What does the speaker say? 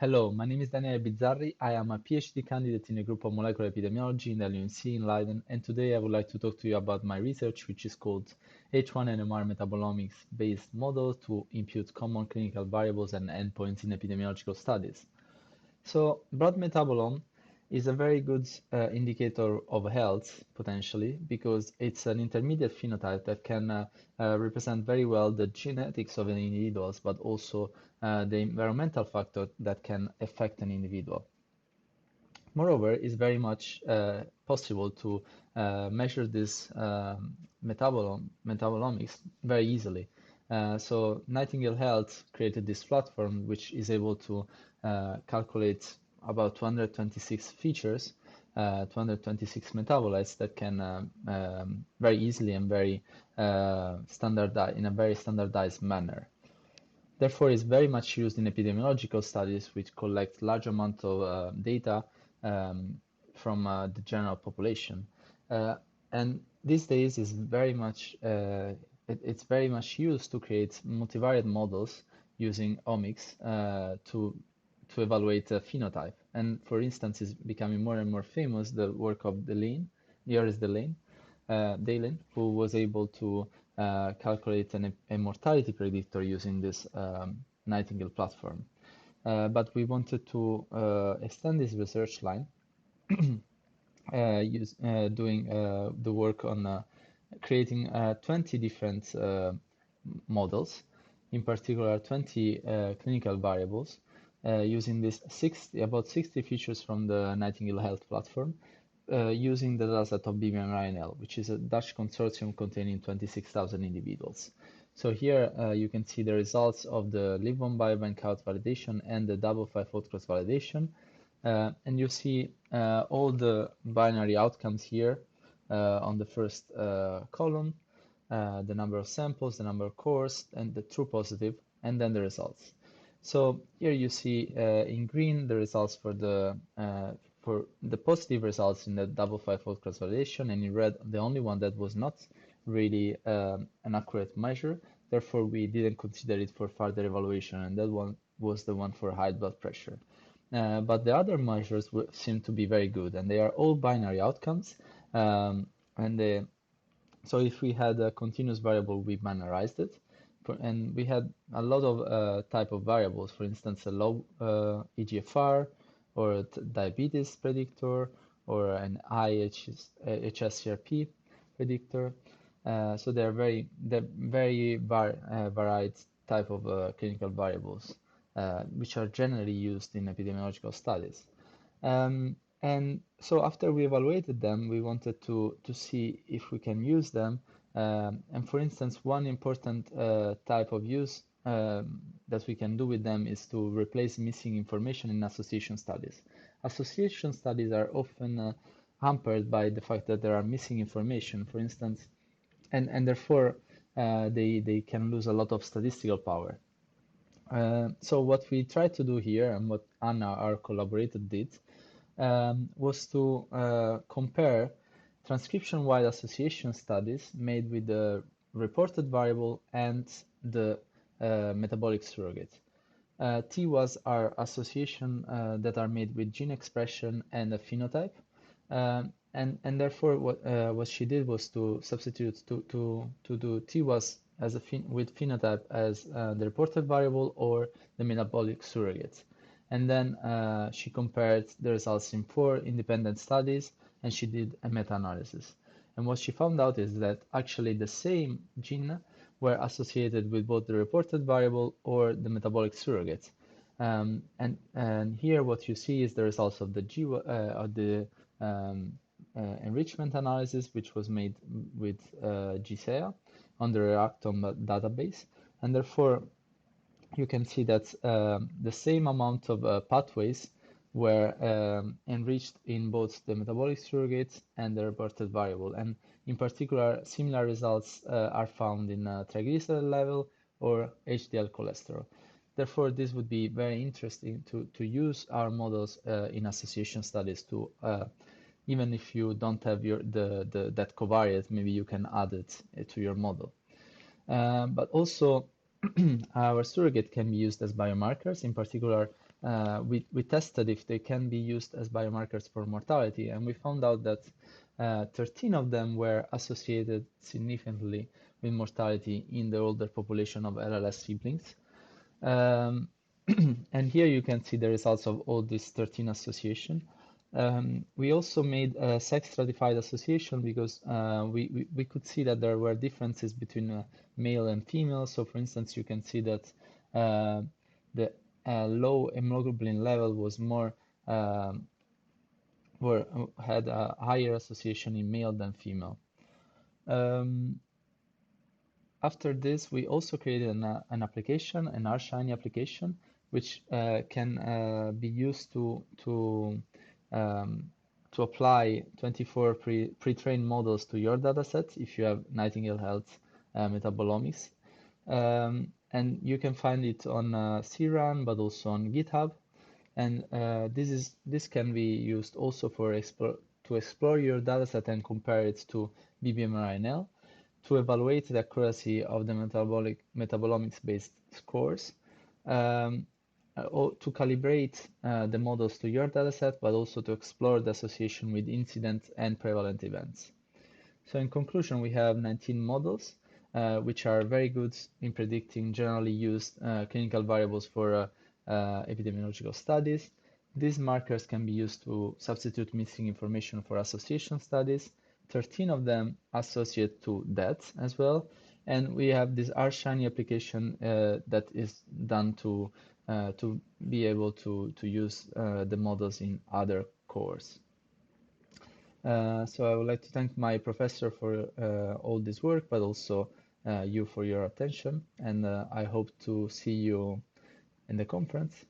Hello, my name is Daniele Bizzarri. I am a PhD candidate in a group of molecular epidemiology in the LUNC in Leiden, and today I would like to talk to you about my research, which is called H1NMR metabolomics-based model to impute common clinical variables and endpoints in epidemiological studies. So, blood metabolome is a very good indicator of health, potentially, because it's an intermediate phenotype that can represent very well the genetics of an individual, but also the environmental factor that can affect an individual. Moreover, it's very much possible to measure this metabolomics very easily. So Nightingale Health created this platform which is able to calculate about 226 features, 226 metabolites that can very easily and very standardized in a very standardized manner. Therefore, it's very much used in epidemiological studies, which collect large amount of data from the general population. And these days is very much it's very much used to create multivariate models using omics to evaluate a phenotype. And for instance, is becoming more and more famous the work of Joris Dalen, who was able to calculate a mortality predictor using this Nightingale platform. But we wanted to extend this research line, doing the work on creating 20 different models, in particular 20 clinical variables, using about 60 features from the Nightingale Health platform, using the dataset of BIM and RNL, which is a Dutch consortium containing 26,000 individuals. So here you can see the results of the live-on biobank count validation and the double five-fold cross validation. And you see all the binary outcomes here on the first column, the number of samples, the number of cores, and the true positive, and then the results. So here you see in green the results for the positive results in the double five-fold cross validation, and in red the only one that was not really an accurate measure. Therefore, we didn't consider it for further evaluation, and that one was the one for high blood pressure. But the other measures seem to be very good, and they are all binary outcomes. So if we had a continuous variable, we binarized it. And we had a lot of type of variables, for instance, a low EGFR, or a diabetes predictor, or an HSCRP predictor. So they're very varied type of clinical variables, which are generally used in epidemiological studies. And so after we evaluated them, we wanted to see if we can use them. And for instance, one important type of use that we can do with them is to replace missing information in association studies. Association studies are often hampered by the fact that there are missing information, for instance, and therefore they can lose a lot of statistical power. So what we tried to do here, and what Anna, our collaborator, did, was to compare transcription-wide association studies made with the reported variable and the metabolic surrogate. T was our association that are made with gene expression and a phenotype. And therefore, what she did was to substitute to do T was as with phenotype as the reported variable or the metabolic surrogate. And then she compared the results in 4 independent studies, and she did a meta-analysis. And what she found out is that actually the same gene were associated with both the reported variable or the metabolic surrogate. And here what you see is the results of the enrichment analysis, which was made with GSEA on the Reactome database. And therefore, you can see that the same amount of pathways were enriched in both the metabolic surrogates and the reported variable. And in particular, similar results are found in triglyceride level or HDL cholesterol. Therefore, this would be very interesting to use our models in association studies to, even if you don't have that covariate, maybe you can add it to your model. But also, our surrogate can be used as biomarkers. In particular, we tested if they can be used as biomarkers for mortality, and we found out that 13 of them were associated significantly with mortality in the older population of LLS siblings. Um, and here you can see the results of all these 13 association. We also made a sex stratified association because we could see that there were differences between male and female. So for instance, you can see that the low hemoglobin level was more had a higher association in male than female. Um, After this, we also created an application, an R-Shiny application, which can be used um, to apply 24 pre-trained models to your dataset if you have Nightingale Health metabolomics. And you can find it on CRAN, but also on GitHub. And this can be used also for to explore your dataset and compare it to BBMRINL, to evaluate the accuracy of the metabolomics-based scores, or to calibrate the models to your dataset, but also to explore the association with incident and prevalent events. So in conclusion, we have 19 models, which are very good in predicting generally used clinical variables for epidemiological studies. These markers can be used to substitute missing information for association studies. 13 of them associate to deaths as well. And we have this R-Shiny application that is done to be able to use the models in other cores. So I would like to thank my professor for all this work, but also you for your attention. And I hope to see you in the conference.